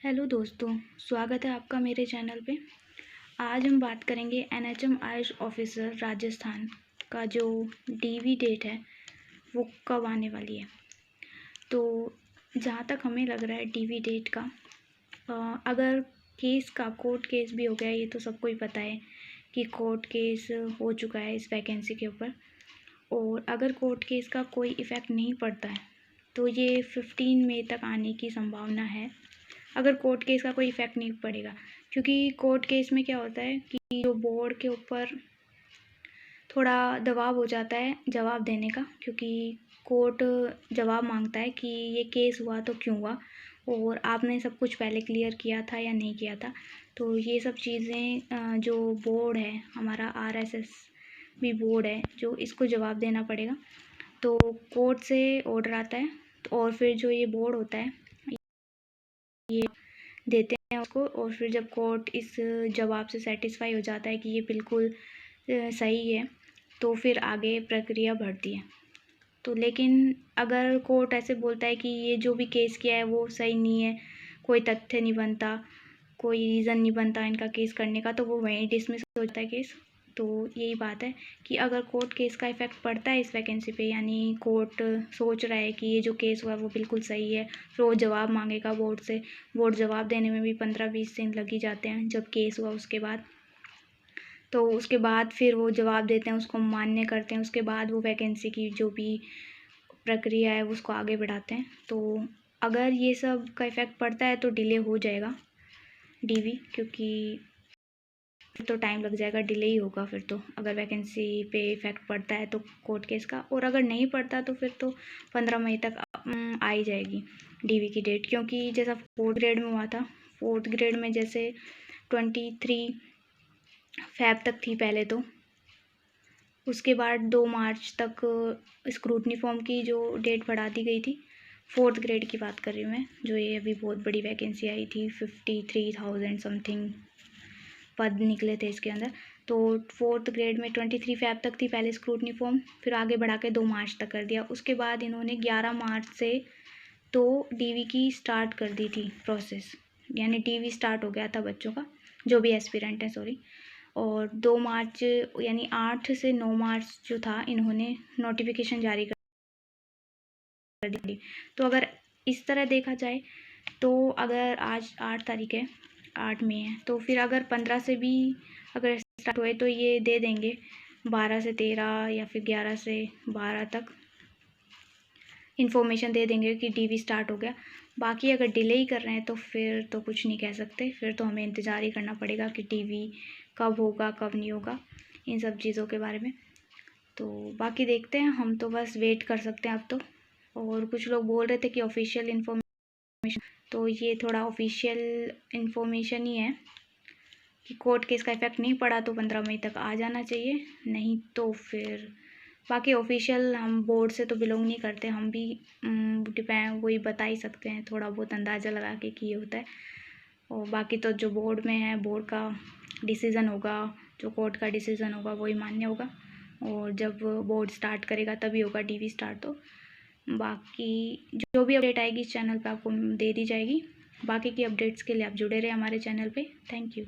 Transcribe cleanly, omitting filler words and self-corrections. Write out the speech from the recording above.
Hello दोस्तों, स्वागत है आपका मेरे चैनल पे। आज हम बात करेंगे एनएचएम आयुष ऑफिसर राजस्थान का जो डीवी डेट है वो कब आने वाली है। तो जहाँ तक हमें लग रहा है डीवी डेट का अगर केस का कोर्ट केस भी हो गया, ये तो सबको ही पता है कि कोर्ट केस हो चुका है इस वैकेंसी के ऊपर। और अगर कोर्ट केस का कोई इफ़ेक्ट नहीं पड़ता है तो ये 15 मई तक आने की संभावना है, अगर कोर्ट केस का कोई इफ़ेक्ट नहीं पड़ेगा। क्योंकि कोर्ट केस में क्या होता है कि जो बोर्ड के ऊपर थोड़ा दबाव हो जाता है जवाब देने का, क्योंकि कोर्ट जवाब मांगता है कि ये केस हुआ तो क्यों हुआ और आपने सब कुछ पहले क्लियर किया था या नहीं किया था। तो ये सब चीज़ें जो बोर्ड है हमारा आरएसएस भी बोर्ड है जो इसको जवाब देना पड़ेगा। तो कोर्ट से ऑर्डर आता है और फिर जो ये बोर्ड होता है ये देते हैं उसको, और फिर जब कोर्ट इस जवाब से सेटिस्फाई हो जाता है कि ये बिल्कुल सही है तो फिर आगे प्रक्रिया बढ़ती है। तो लेकिन अगर कोर्ट ऐसे बोलता है कि ये जो भी केस किया है वो सही नहीं है, कोई तथ्य नहीं बनता, कोई रीज़न नहीं बनता इनका केस करने का, तो वो वहीं डिसमिस हो जाता है केस। तो यही बात है कि अगर कोर्ट केस का इफ़ेक्ट पड़ता है इस वैकेंसी पे, यानी कोर्ट सोच रहा है कि ये जो केस हुआ वो बिल्कुल सही है, फिर वो जवाब मांगेगा बोर्ड से। बोर्ड जवाब देने में भी 15-20 दिन लग ही जाते हैं जब केस हुआ उसके बाद। तो उसके बाद फिर वो जवाब देते हैं, उसको मान्य करते हैं, उसके बाद वो वैकेंसी की जो भी प्रक्रिया है उसको आगे बढ़ाते हैं। तो अगर ये सब का इफ़ेक्ट पड़ता है तो डिले हो जाएगा डीवी, क्योंकि फिर तो टाइम लग जाएगा, डिले ही होगा फिर तो, अगर वैकेंसी पे इफ़ेक्ट पड़ता है तो कोर्ट केस का। और अगर नहीं पड़ता तो फिर तो 15 मई तक आ ही जाएगी डीवी की डेट। क्योंकि जैसा 4th ग्रेड में हुआ था, 4th ग्रेड में जैसे 23 फ़ैब तक थी पहले, तो उसके बाद 2 मार्च तक स्क्रूटनी फॉर्म की जो डेट बढ़ा दी गई थी। 4th ग्रेड की बात कर रही हूँ मैं, जो ये अभी बहुत बड़ी वैकेंसी आई थी, 53,000 समथिंग पद निकले थे इसके अंदर। तो 4th ग्रेड में 23 फ़ैब तक थी पहले स्क्रूटनी फॉर्म, फिर आगे बढ़ा के 2 मार्च तक कर दिया। उसके बाद इन्होंने 11 मार्च से तो डीवी की स्टार्ट कर दी थी प्रोसेस, यानी डीवी स्टार्ट हो गया था बच्चों का, जो भी एस्पिरेंट है सॉरी। और 2 मार्च यानी 8 से 9 मार्च जो था इन्होंने नोटिफिकेशन जारी कर दी। तो अगर इस तरह देखा जाए तो अगर आज 8 तारीख है, 8 मई है, तो फिर अगर 15 से भी अगर स्टार्ट हुए तो ये दे देंगे 12 से 13 या फिर 11 से 12 तक इन्फॉर्मेशन दे देंगे कि डीवी स्टार्ट हो गया। बाकी अगर डिले ही कर रहे हैं तो फिर तो कुछ नहीं कह सकते, फिर तो हमें इंतज़ार ही करना पड़ेगा कि डीवी कब होगा कब नहीं होगा, इन सब चीज़ों के बारे में। तो बाकी देखते हैं, हम तो बस वेट कर सकते हैं अब तो। और कुछ लोग बोल रहे थे कि ऑफिशियल इन्फॉर्मेशन, तो ये थोड़ा ऑफिशियल इन्फॉर्मेशन ही है कि कोर्ट केस का इफ़ेक्ट नहीं पड़ा तो 15 मई तक आ जाना चाहिए, नहीं तो फिर बाकी ऑफिशियल, हम बोर्ड से तो बिलोंग नहीं करते, हम भी डिपेंड वही बता ही सकते हैं थोड़ा बहुत अंदाज़ा लगा के कि ये होता है। और बाकी तो जो बोर्ड में है, बोर्ड का डिसीज़न होगा, जो कोर्ट का डिसीज़न होगा वही मान्य होगा। और जब बोर्ड स्टार्ट करेगा तभी होगा डीवी स्टार्ट। तो बाकी जो भी अपडेट आएगी इस चैनल पे आपको दे दी जाएगी। बाकी की अपडेट्स के लिए आप जुड़े रहे हमारे चैनल पे। Thank you.